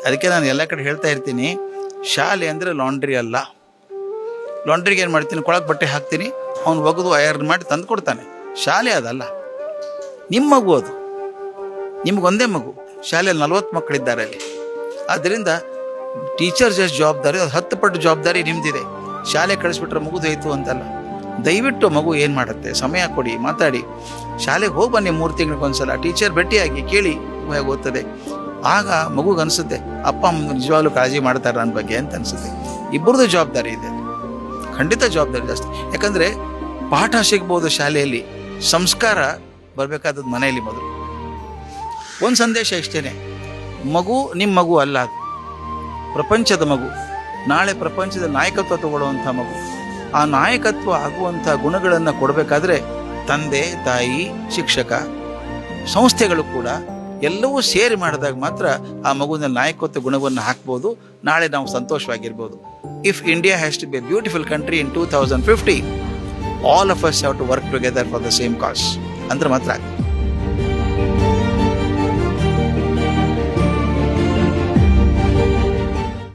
ಅದಕ್ಕೆ ನಾನು ಎಲ್ಲ ಕಡೆ ಹೇಳ್ತಾ ಇರ್ತೀನಿ, ಶಾಲೆ ಅಂದರೆ ಲಾಂಡ್ರಿ ಅಲ್ಲ. ಲಾಂಡ್ರಿಗೆ ಏನು ಮಾಡ್ತೀನಿ, ಕೊಳಕ್ಕೆ ಬಟ್ಟೆ ಹಾಕ್ತೀನಿ, ಅವ್ನು ಒಗೆದು ಐರನ್ ಮಾಡಿ ತಂದು ಕೊಡ್ತಾನೆ. ಶಾಲೆ ಅದಲ್ಲ. ನಿಮ್ಮ ಮಗು ಅದು, ನಿಮಗೊಂದೇ ಮಗು. ಶಾಲೆಯಲ್ಲಿ 40 ಮಕ್ಕಳಿದ್ದಾರೆ ಅಲ್ಲಿ. ಆದ್ದರಿಂದ ಟೀಚರ್ಸ್ ಎಷ್ಟು ಜವಾಬ್ದಾರಿ, ಅದು 10 ಪಟ್ಟು ಜವಾಬ್ದಾರಿ ನಿಮ್ಮದಿದೆ. ಶಾಲೆ ಕಳಿಸ್ಬಿಟ್ರೆ ಮುಗಿದೋಯ್ತು ಅಂತಲ್ಲ. ದಯವಿಟ್ಟು ಮಗು ಏನು ಮಾಡುತ್ತೆ ಸಮಯ ಕೊಡಿ, ಮಾತಾಡಿ. ಶಾಲೆಗೆ ಹೋಗಿ ಬನ್ನಿ 3 ತಿಂಗಳಿಗೊಂದ್ಸಲ, ಟೀಚರ್ ಭೇಟಿಯಾಗಿ ಕೇಳಿ ಹೇಗೆ ಓದ್ತದೆ. ಆಗ ಮಗುಗೆ ಅನಿಸುತ್ತೆ ಅಪ್ಪ ಅಮ್ಮ ನಿಜವಾಗ್ಲೂ ಕಾಳಜಿ ಮಾಡ್ತಾರೆ ನನ್ನ ಬಗ್ಗೆ ಅಂತ ಅನಿಸುತ್ತೆ. ಇಬ್ಬರದ್ದು ಜವಾಬ್ದಾರಿ ಇದೆ, ಖಂಡಿತ ಜವಾಬ್ದಾರಿ ಜಾಸ್ತಿ. ಯಾಕಂದರೆ ಪಾಠ ಸಿಗ್ಬೋದು ಶಾಲೆಯಲ್ಲಿ, ಸಂಸ್ಕಾರ ಬರಬೇಕಾದದ್ದು ಮನೆಯಲ್ಲಿ ಮೊದಲು. ಒಂದು ಸಂದೇಶ ಇಷ್ಟೇ, ಮಗು ನಿಮ್ಮ ಮಗು ಅಲ್ಲ, ಅದು ಪ್ರಪಂಚದ ಮಗು. ನಾಳೆ ಪ್ರಪಂಚದ ನಾಯಕತ್ವ ತಗೊಳ್ಳುವಂಥ ಮಗು. ಆ ನಾಯಕತ್ವ ಆಗುವಂಥ ಗುಣಗಳನ್ನು ಕೊಡಬೇಕಾದ್ರೆ ತಂದೆ, ತಾಯಿ, ಶಿಕ್ಷಕ, ಸಂಸ್ಥೆಗಳು ಕೂಡ ಎಲ್ಲವೂ ಸೇರಿ ಮಾಡಿದಾಗ ಮಾತ್ರ ಆ ಮಗುವಿನ ನಾಯಕತ್ವ ಗುಣವನ್ನು ಹಾಕ್ಬೋದು. ನಾಳೆ ನಾವು ಸಂತೋಷವಾಗಿರ್ಬೋದು. If India has to be a beautiful country in 2050, all of us have to work together for the same cause ಅಂದ್ರೆ ಮಾತ್ರ